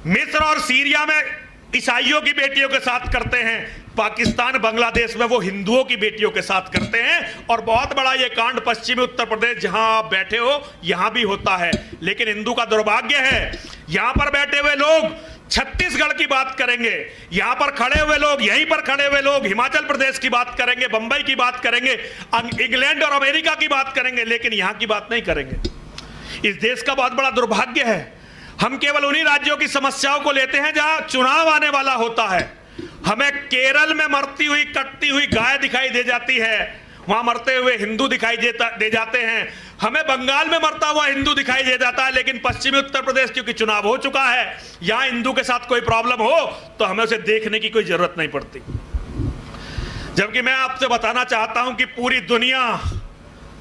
मिस्र और सीरिया में ईसाइयों की बेटियों के साथ करते हैं, पाकिस्तान बांग्लादेश में वो हिंदुओं की बेटियों के साथ करते हैं। और बहुत बड़ा ये कांड पश्चिमी उत्तर प्रदेश, जहां आप बैठे हो, यहां भी होता है। लेकिन हिंदू का दुर्भाग्य है, यहां पर बैठे हुए लोग छत्तीसगढ़ की बात करेंगे, यहां पर खड़े हुए लोग, यहीं पर खड़े हुए लोग हिमाचल प्रदेश की बात करेंगे, बंबई की बात करेंगे, इंग्लैंड और अमेरिका की बात करेंगे, लेकिन यहां की बात नहीं करेंगे। इस देश का बहुत बड़ा दुर्भाग्य है, हम केवल उन्हीं राज्यों की समस्याओं को लेते हैं जहां चुनाव आने वाला होता है। हमें केरल में मरती हुई कटती हुई गाय दिखाई दे जाती है, वहां मरते हुए हिंदू दिखाई दे जाते हैं। हमें बंगाल में मरता हुआ हिंदू दिखाई दे जाता है, लेकिन पश्चिमी उत्तर प्रदेश क्योंकि चुनाव हो चुका है, यहां हिंदू के साथ कोई प्रॉब्लम हो तो हमें उसे देखने की कोई जरूरत नहीं पड़ती। जबकि मैं आपसे बताना चाहता हूं कि पूरी दुनिया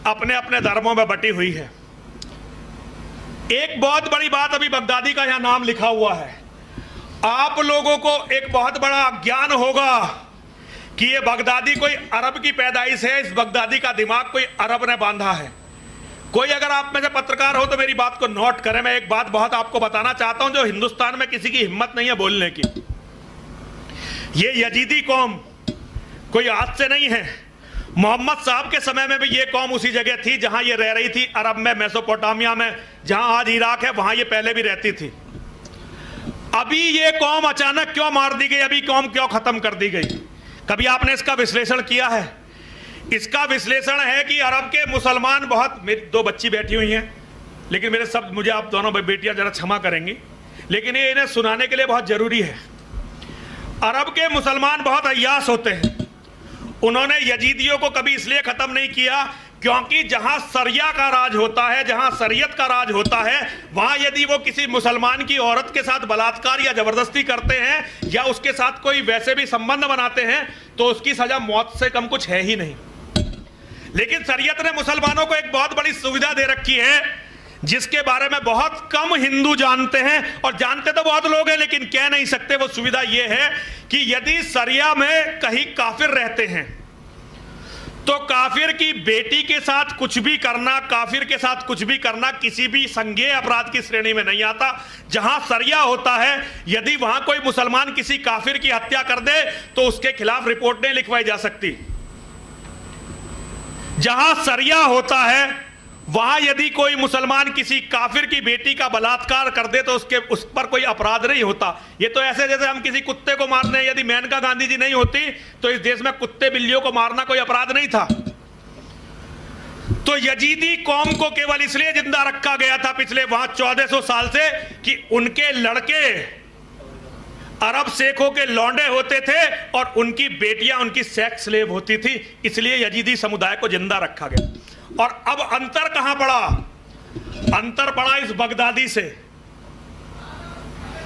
अपने अपने धर्मों में बटी हुई है। एक बहुत बड़ी बात, अभी बगदादी का यहां नाम लिखा हुआ है, आप लोगों को एक बहुत बड़ा ज्ञान होगा कि ये बगदादी कोई अरब की पैदाइश है, इस बगदादी का दिमाग कोई अरब ने बांधा है। कोई अगर आप में से पत्रकार हो तो मेरी बात को नोट करें। मैं एक बात बहुत आपको बताना चाहता हूं जो हिंदुस्तान में किसी की हिम्मत नहीं है बोलने की। ये यजीदी कौम कोई आज से नहीं है, मोहम्मद साहब के समय में भी ये कौम उसी जगह थी जहां ये रह रही थी, अरब में, मेसोपोटामिया में, जहां आज इराक है, वहां ये पहले भी रहती थी। अभी ये कौम अचानक क्यों मार दी गई, अभी कौम क्यों खत्म कर दी गई? कभी आपने इसका विश्लेषण किया है? इसका विश्लेषण है कि अरब के मुसलमान बहुत, मेरी 2 बच्ची बैठी हुई हैं, लेकिन मेरे सब, मुझे आप दोनों बेटियां जरा क्षमा करेंगी, लेकिन ये इन्हें सुनाने के लिए बहुत जरूरी है। अरब के मुसलमान बहुत अय्यास होते हैं। उन्होंने यजीदियों को कभी इसलिए खत्म नहीं किया क्योंकि जहां शरिया का राज होता है, जहां शरीयत का राज होता है, वहां यदि वो किसी मुसलमान की औरत के साथ बलात्कार या जबरदस्ती करते हैं या उसके साथ कोई वैसे भी संबंध बनाते हैं तो उसकी सजा मौत से कम कुछ है ही नहीं। लेकिन शरीयत ने मुसलमानों को एक बहुत बड़ी सुविधा दे रखी है जिसके बारे में बहुत कम हिंदू जानते हैं, और जानते तो बहुत लोग हैं लेकिन कह नहीं सकते। वो सुविधा यह है कि यदि शरिया में कहीं काफिर रहते हैं तो काफिर की बेटी के साथ कुछ भी करना, काफिर के साथ कुछ भी करना किसी भी संज्ञेय अपराध की श्रेणी में नहीं आता। जहां सरिया होता है, यदि वहां कोई मुसलमान किसी काफिर की हत्या कर दे तो उसके खिलाफ रिपोर्ट नहीं लिखवाई जा सकती। जहां सरिया होता है वहां यदि कोई मुसलमान किसी काफिर की बेटी का बलात्कार कर दे तो उस पर कोई अपराध नहीं होता। ये तो ऐसे जैसे हम किसी कुत्ते को मारते हैं, यदि मेनका गांधी जी नहीं होती तो इस देश में कुत्ते बिल्लियों को मारना कोई अपराध नहीं था। तो यजीदी कौम को केवल इसलिए जिंदा रखा गया था पिछले वहां 1400 साल से कि उनके लड़के अरब शेखों के लौंडे होते थे और उनकी बेटियां उनकी सेक्स स्लेव होती थी, इसलिए यजीदी समुदाय को जिंदा रखा गया। और अब अंतर कहां पड़ा? अंतर पड़ा इस बगदादी से।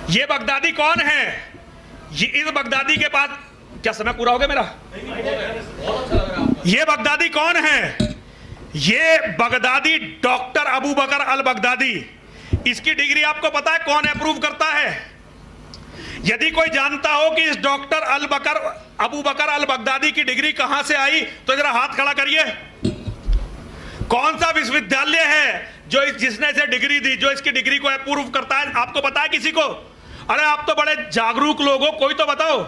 ये बगदादी कौन है? ये इस बगदादी के पास, क्या समय पूरा हो गया मेरा? ये बगदादी कौन है? ये बगदादी डॉक्टर अबू बकर अल बगदादी। इसकी डिग्री आपको पता है कौन अप्रूव करता है? यदि कोई जानता हो कि इस डॉक्टर अबू बकर अल बगदादी की डिग्री कहां से आई तो जरा हाथ खड़ा करिए। कौन सा विश्वविद्यालय है जिसने इसे डिग्री दी, जो इसकी डिग्री को अप्रूव करता है? आपको पता है किसी को? अरे आप तो बड़े जागरूक लोग हो, कोई तो बताओ।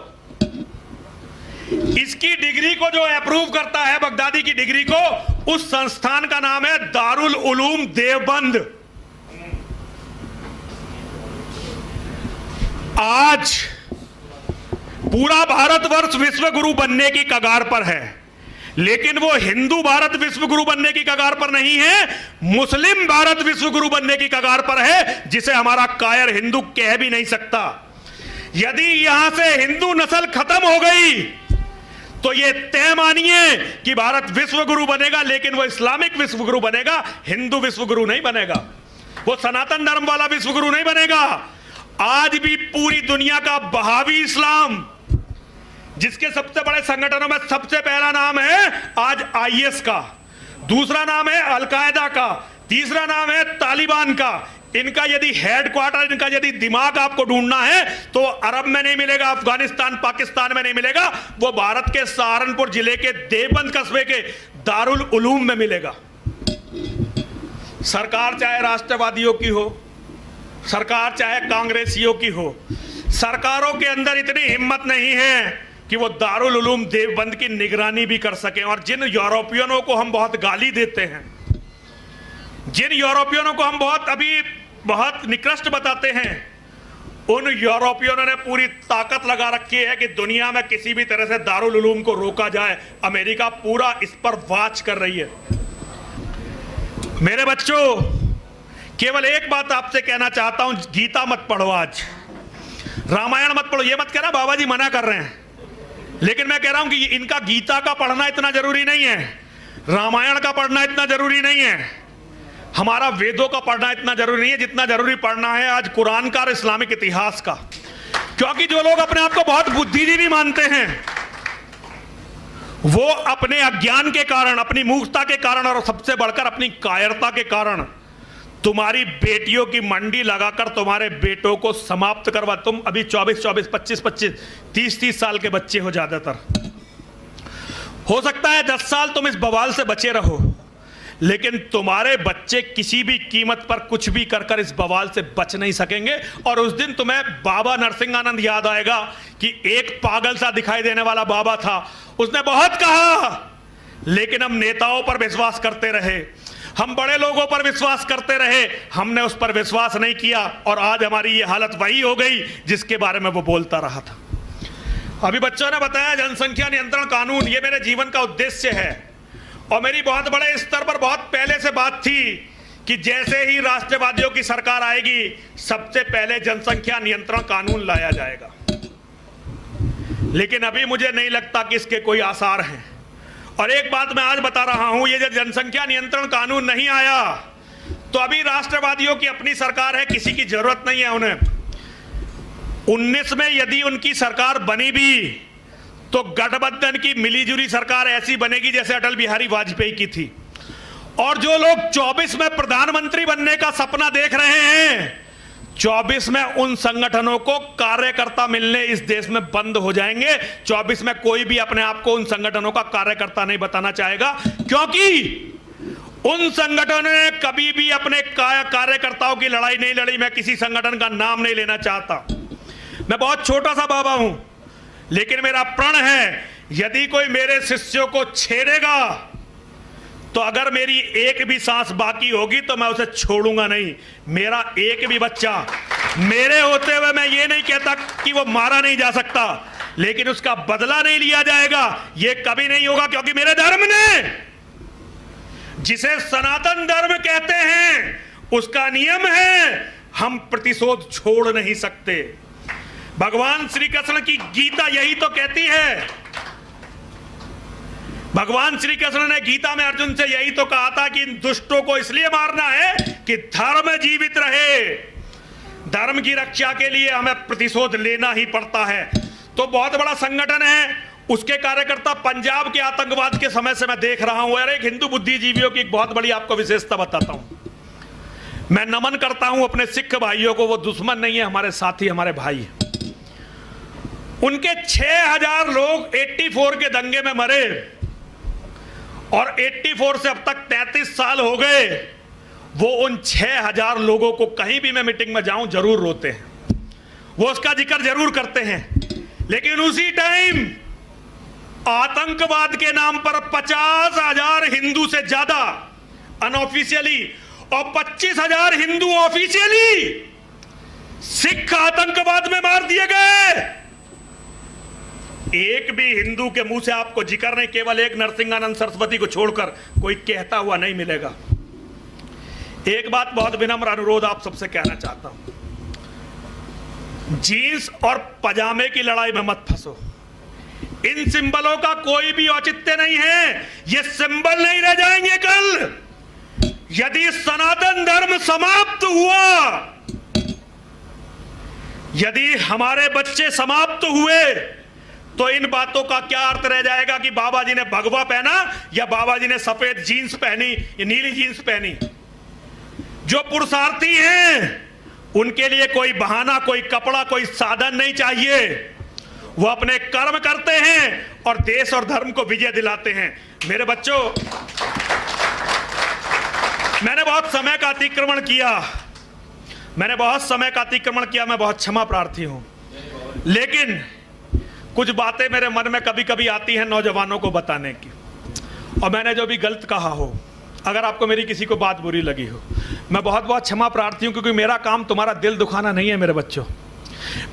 इसकी डिग्री को जो अप्रूव करता है, बगदादी की डिग्री को, उस संस्थान का नाम है दारुल उलूम देवबंद। आज पूरा भारतवर्ष विश्व गुरु बनने की कगार पर है, लेकिन वो हिंदू भारत विश्व गुरु बनने की कगार पर नहीं है, मुस्लिम भारत विश्व गुरु बनने की कगार पर है, जिसे हमारा कायर हिंदू कह भी नहीं सकता। यदि यहां से हिंदू नस्ल खत्म हो गई तो ये तय मानिए कि भारत विश्व गुरु बनेगा, लेकिन वो इस्लामिक विश्व गुरु बनेगा, हिंदू विश्व गुरु नहीं बनेगा, वो सनातन धर्म वाला विश्व गुरु नहीं बनेगा। आज भी पूरी दुनिया का बहावी इस्लाम, जिसके सबसे बड़े संगठनों में सबसे पहला नाम है आज आईएस का, दूसरा नाम है अलकायदा का, तीसरा नाम है तालिबान का। इनका यदि हेडक्वार्टर, इनका यदि दिमाग आपको ढूंढना है तो अरब में नहीं मिलेगा, अफगानिस्तान पाकिस्तान में नहीं मिलेगा, वो भारत के सहारनपुर जिले के देवबंद कस्बे के दारुल उलूम में मिलेगा। सरकार चाहे राष्ट्रवादियों की हो, सरकार चाहे कांग्रेसियों की हो, सरकारों के अंदर इतनी हिम्मत नहीं है कि वो दारुल उलूम देवबंद की निगरानी भी कर सकें। और जिन यूरोपियनों को हम बहुत गाली देते हैं, जिन यूरोपियनों को हम बहुत निकृष्ट बताते हैं, उन यूरोपियनों ने पूरी ताकत लगा रखी है कि दुनिया में किसी भी तरह से दारुल उलूम को रोका जाए। अमेरिका पूरा इस पर वाच कर रही है। मेरे बच्चों, केवल एक बात आपसे कहना चाहता हूं, गीता मत पढ़ो, आज रामायण मत पढ़ो। ये मत कहना बाबा जी मना कर रहे हैं, लेकिन मैं कह रहा हूं कि इनका गीता का पढ़ना इतना जरूरी नहीं है, रामायण का पढ़ना इतना जरूरी नहीं है, हमारा वेदों का पढ़ना इतना जरूरी नहीं है जितना जरूरी पढ़ना है आज कुरान का और इस्लामिक इतिहास का। क्योंकि जो लोग अपने आप को बहुत बुद्धिजीवी मानते हैं, वो अपने अज्ञान के कारण, अपनी मूर्खता के कारण और सबसे बढ़कर अपनी कायरता के कारण तुम्हारी बेटियों की मंडी लगाकर तुम्हारे बेटों को समाप्त करवा। तुम अभी 24, 25, 30 साल के बच्चे हो, ज्यादातर हो सकता है 10 साल तुम इस बवाल से बचे रहो, लेकिन तुम्हारे बच्चे किसी भी कीमत पर कुछ भी कर इस बवाल से बच नहीं सकेंगे। और उस दिन तुम्हें बाबा नरसिंहानंद याद आएगा कि एक पागल सा दिखाई देने वाला बाबा था, उसने बहुत कहा, लेकिन हम नेताओं पर विश्वास करते रहे, हम बड़े लोगों पर विश्वास करते रहे, हमने उस पर विश्वास नहीं किया, और आज हमारी ये हालत वही हो गई जिसके बारे में वो बोलता रहा था। अभी बच्चों ने बताया जनसंख्या नियंत्रण कानून, ये मेरे जीवन का उद्देश्य है, और मेरी बहुत बड़े स्तर पर बहुत पहले से बात थी कि जैसे ही राष्ट्रवादियों की सरकार आएगी, सबसे पहले जनसंख्या नियंत्रण कानून लाया जाएगा। लेकिन अभी मुझे नहीं लगता कि इसके कोई आसार हैं। और एक बात मैं आज बता रहा हूं, ये जो जनसंख्या नियंत्रण कानून नहीं आया तो अभी राष्ट्रवादियों की अपनी सरकार है, किसी की जरूरत नहीं है उन्हें। 19 में यदि उनकी सरकार बनी भी तो गठबंधन की मिलीजुली सरकार ऐसी बनेगी जैसे अटल बिहारी वाजपेयी की थी। और जो लोग 24 में प्रधानमंत्री बनने का सपना देख रहे हैं, 24 में उन संगठनों को कार्यकर्ता मिलने इस देश में बंद हो जाएंगे। 24 में कोई भी अपने आप को उन संगठनों का कार्यकर्ता नहीं बताना चाहेगा, क्योंकि उन संगठनों ने कभी भी अपने कार्यकर्ताओं की लड़ाई नहीं लड़ी। मैं किसी संगठन का नाम नहीं लेना चाहता, मैं बहुत छोटा सा बाबा हूं, लेकिन मेरा प्रण है यदि कोई मेरे शिष्यों को छेड़ेगा तो अगर मेरी एक भी सांस बाकी होगी तो मैं उसे छोड़ूंगा नहीं। मेरा एक भी बच्चा, मेरे होते हुए मैं ये नहीं कहता कि वो मारा नहीं जा सकता, लेकिन उसका बदला नहीं लिया जाएगा, ये कभी नहीं होगा, क्योंकि मेरे धर्म ने, जिसे सनातन धर्म कहते हैं, उसका नियम है हम प्रतिशोध छोड़ नहीं सकते। भगवान श्री कृष्ण की गीता यही तो कहती है। भगवान श्री कृष्ण ने गीता में अर्जुन से यही तो कहा था कि इन दुष्टों को इसलिए मारना है कि धर्म जीवित रहे। धर्म की रक्षा के लिए हमें प्रतिशोध लेना ही पड़ता है। तो बहुत बड़ा संगठन है, उसके कार्यकर्ता पंजाब के आतंकवाद के समय से मैं देख रहा हूं। और एक हिंदू बुद्धिजीवियों की एक बहुत बड़ी आपको विशेषता बताता हूं। मैं नमन करता हूं अपने सिख भाइयों को, वो दुश्मन नहीं है, हमारे साथी, हमारे भाई हैं। उनके 6000 लोग 84 के दंगे में मरे और 84 से अब तक 33 साल हो गए। वो उन 6000 लोगों को कहीं भी मैं मीटिंग में जाऊं जरूर रोते हैं, वो उसका जिक्र जरूर करते हैं। लेकिन उसी टाइम आतंकवाद के नाम पर 50,000 हिंदू से ज्यादा अनऑफिशियली और 25,000 हिंदू ऑफिशियली सिख आतंकवाद में मार दिए गए। एक भी हिंदू के मुंह से आपको जिक्र नहीं, केवल एक नरसिंहानंद सरस्वती को छोड़कर कोई कहता हुआ नहीं मिलेगा। एक बात बहुत विनम्र अनुरोध आप सबसे कहना चाहता हूं, जीन्स और पजामे की लड़ाई में मत फंसो। इन सिंबलों का कोई भी औचित्य नहीं है, ये सिंबल नहीं रह जाएंगे कल। यदि सनातन धर्म समाप्त हुआ, यदि हमारे बच्चे समाप्त हुए, तो इन बातों का क्या अर्थ रह जाएगा कि बाबा जी ने भगवा पहना या बाबा जी ने सफेद जीन्स पहनी या नीली जीन्स पहनी। जो पुरुषार्थी हैं उनके लिए कोई बहाना, कोई कपड़ा, कोई साधन नहीं चाहिए। वो अपने कर्म करते हैं और देश और धर्म को विजय दिलाते हैं। मेरे बच्चों, मैंने बहुत समय का अतिक्रमण किया, मैं बहुत क्षमा प्रार्थी हूं, लेकिन कुछ बातें मेरे मन में कभी कभी आती हैं नौजवानों को बताने की। और मैंने जो भी गलत कहा हो, अगर आपको मेरी किसी को बात बुरी लगी हो, मैं बहुत बहुत क्षमा प्रार्थी हूं, क्योंकि मेरा काम तुम्हारा दिल दुखाना नहीं है मेरे बच्चों।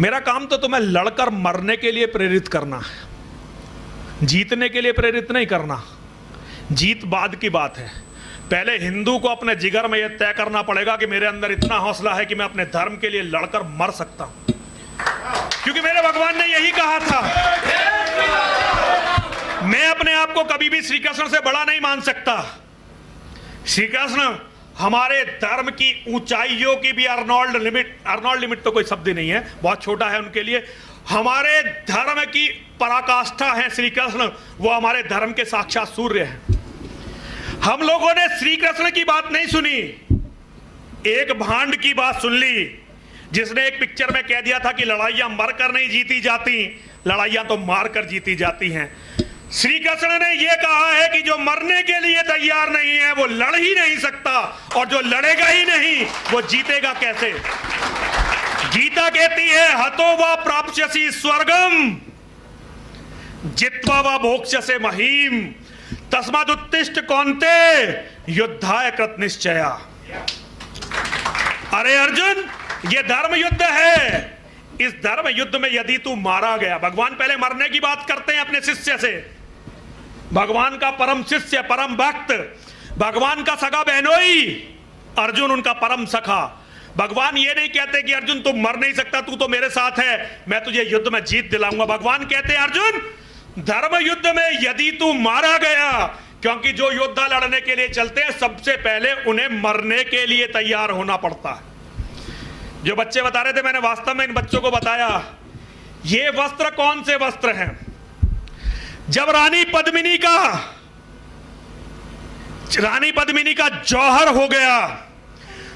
मेरा काम तो तुम्हें लड़कर मरने के लिए प्रेरित करना है, जीतने के लिए प्रेरित नहीं करना। जीत बाद की बात है, पहले हिंदू को अपने जिगर में यह तय करना पड़ेगा कि मेरे अंदर इतना हौसला है कि मैं अपने धर्म के लिए लड़कर मर सकता हूं, क्योंकि मेरे भगवान ने यही कहा था। मैं अपने आप को कभी भी श्री कृष्ण से बड़ा नहीं मान सकता। श्री कृष्ण हमारे धर्म की ऊंचाइयों की भी अर्नोल्ड लिमिट तो कोई शब्द नहीं है, बहुत छोटा है उनके लिए। हमारे धर्म की पराकाष्ठा है श्री कृष्ण, वो हमारे धर्म के साक्षात सूर्य हैं। हम लोगों ने श्री कृष्ण की बात नहीं सुनी, एक भांड की बात सुन ली, जिसने एक पिक्चर में कह दिया था कि लड़ाइयां मरकर नहीं जीती जाती, लड़ाइयां तो मारकर जीती जाती हैं। श्री कृष्ण ने यह कहा है कि जो मरने के लिए तैयार नहीं है वो लड़ ही नहीं सकता, और जो लड़ेगा ही नहीं वो जीतेगा कैसे। गीता कहती है हतो वा प्राप्स्यसि स्वर्गम जित्वा वा भोक्ष्यसे महीम तस्मादुत्तिष्ठ कौन्ते युद्धाय कृत निश्चया। अरे अर्जुन, ये धर्म युद्ध है। इस धर्म युद्ध में यदि तू मारा गया, भगवान पहले मरने की बात करते हैं अपने शिष्य से। भगवान का परम शिष्य, परम भक्त, भगवान का सगा बहनोई अर्जुन, उनका परम सखा। भगवान ये नहीं कहते कि अर्जुन तुम मर नहीं सकता, तू तो मेरे साथ है, मैं तुझे युद्ध में जीत दिलाऊंगा। भगवान कहते हैं अर्जुन, धर्म युद्ध में यदि तू मारा गया, क्योंकि जो योद्धा लड़ने के लिए चलते हैं सबसे पहले उन्हें मरने के लिए तैयार होना पड़ता है। जो बच्चे बता रहे थे, मैंने वास्तव में इन बच्चों को बताया ये वस्त्र कौन से वस्त्र हैं। जब रानी पद्मिनी का जौहर हो गया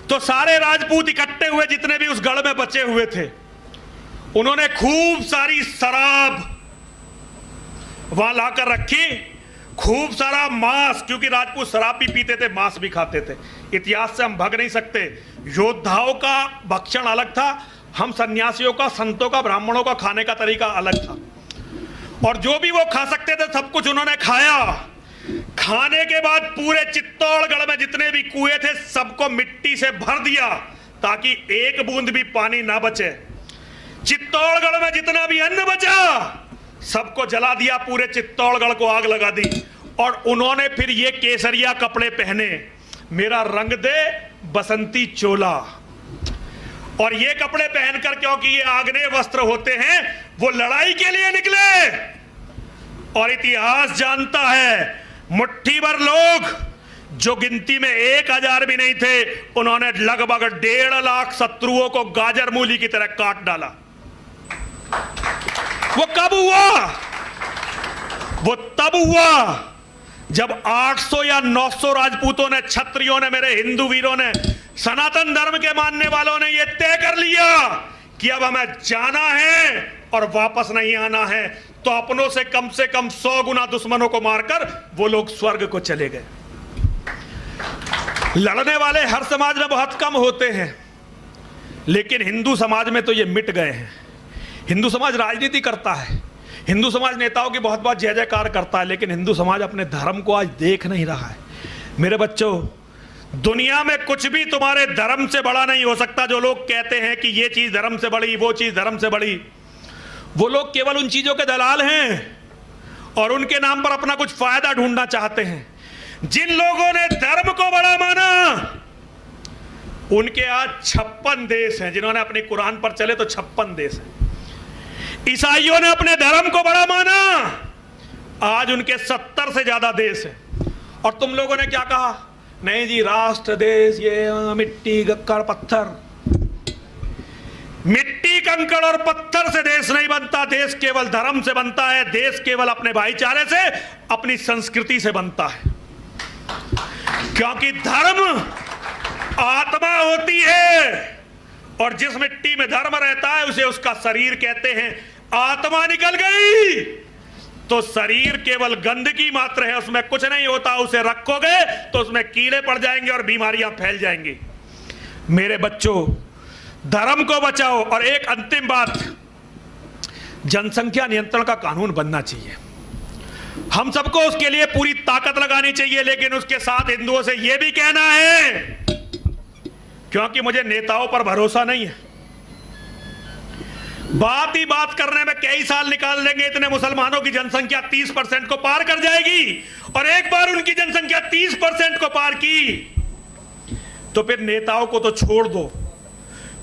तो सारे राजपूत इकट्ठे हुए, जितने भी उस गढ़ में बचे हुए थे, उन्होंने खूब सारी शराब वहां लाकर रखी, खूब सारा मांस, क्योंकि राजपूत शराब भी पीते थे, मांस भी खाते थे। इतिहास से हम भाग नहीं सकते। योद्धाओं का भक्षण अलग था, हम सन्यासियों का, संतों का, ब्राह्मणों का खाने का तरीका अलग था। और जो भी वो खा सकते थे सब कुछ उन्होंने खाया। खाने के बाद पूरे चित्तौड़गढ़ में जितने भी कुएं थे सबको मिट्टी से भर दिया ताकि एक बूंद भी पानी ना बचे। चित्तौड़गढ़ में जितना भी अन्न बचा सबको जला दिया, पूरे चित्तौड़गढ़ को आग लगा दी। और उन्होंने फिर ये केसरिया कपड़े पहने, मेरा रंग दे बसंती चोला। और ये कपड़े पहनकर, क्योंकि ये आग्नेय वस्त्र होते हैं, वो लड़ाई के लिए निकले। और इतिहास जानता है, मुट्ठी भर लोग जो गिनती में 1000 भी नहीं थे, उन्होंने लगभग 1.5 लाख शत्रुओं को गाजर मूली की तरह काट डाला। वो कब हुआ? वो तब हुआ जब 800 या 900 राजपूतों ने, क्षत्रियों ने, मेरे हिंदू वीरों ने, सनातन धर्म के मानने वालों ने यह तय कर लिया कि अब हमें जाना है और वापस नहीं आना है। तो अपनों से कम 100 गुना दुश्मनों को मारकर वो लोग स्वर्ग को चले गए। लड़ने वाले हर समाज में बहुत कम होते हैं, लेकिन हिंदू समाज में तो ये मिट गए हैं। हिंदू समाज राजनीति करता है, हिंदू समाज नेताओं की बहुत बहुत जय जयकार करता है, लेकिन हिंदू समाज अपने धर्म को आज देख नहीं रहा है। मेरे बच्चों, दुनिया में कुछ भी तुम्हारे धर्म से बड़ा नहीं हो सकता। जो लोग कहते हैं कि ये चीज धर्म से बड़ी, वो चीज धर्म से बड़ी, वो लोग केवल उन चीजों के दलाल हैं और उनके नाम पर अपना कुछ फायदा ढूंढना चाहते हैं। जिन लोगों ने धर्म को बड़ा माना, उनके आज 56 देश हैं। जिन्होंने अपनी कुरान पर चले तो 56 देश हैं। ईसाइयों ने अपने धर्म को बड़ा माना, आज उनके 70 से ज्यादा देश हैं। और तुम लोगों ने क्या कहा? नहीं जी, राष्ट्र, देश, ये मिट्टी, कंकड़, पत्थर। मिट्टी, कंकड़ और पत्थर से देश नहीं बनता। देश केवल धर्म से बनता है। देश केवल अपने भाईचारे से, अपनी संस्कृति से बनता है। क्योंकि धर्म आत्मा होती है, और जिस मिट्टी में धर्म रहता है उसे उसका शरीर कहते हैं। आत्मा निकल गई तो शरीर केवल गंदगी मात्र है, उसमें कुछ नहीं होता। उसे रखोगे तो उसमें कीड़े पड़ जाएंगे और बीमारियां फैल जाएंगी। मेरे बच्चों, धर्म को बचाओ। और एक अंतिम बात, जनसंख्या नियंत्रण का कानून बनना चाहिए। हम सबको उसके लिए पूरी ताकत लगानी चाहिए, लेकिन उसके साथ हिंदुओं से यह भी कहना है, क्योंकि मुझे नेताओं पर भरोसा नहीं है। बात ही बात करने में कई साल निकाल देंगे, इतने मुसलमानों की जनसंख्या 30% को पार कर जाएगी। और एक बार उनकी जनसंख्या 30% को पार की तो फिर नेताओं को तो छोड़ दो,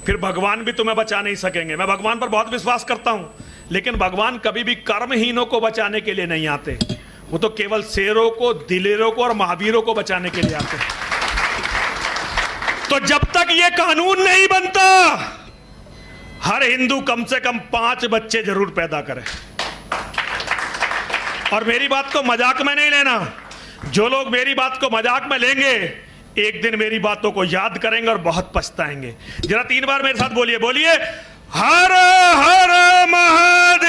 फिर भगवान भी तुम्हें बचा नहीं सकेंगे। मैं भगवान पर बहुत विश्वास करता हूं, लेकिन भगवान कभी भी कर्महीनों को बचाने के लिए नहीं आते। वो तो केवल शेरों को, दिलेरों को और महावीरों को बचाने के लिए आते हैं। तो जब तक ये कानून नहीं बनता, हर हिंदू कम से कम 5 बच्चे जरूर पैदा करे। और मेरी बात को मजाक में नहीं लेना। जो लोग मेरी बात को मजाक में लेंगे, एक दिन मेरी बातों को याद करेंगे और बहुत पछताएंगे। जरा 3 बार मेरे साथ बोलिए, बोलिए, हर हर महादेव।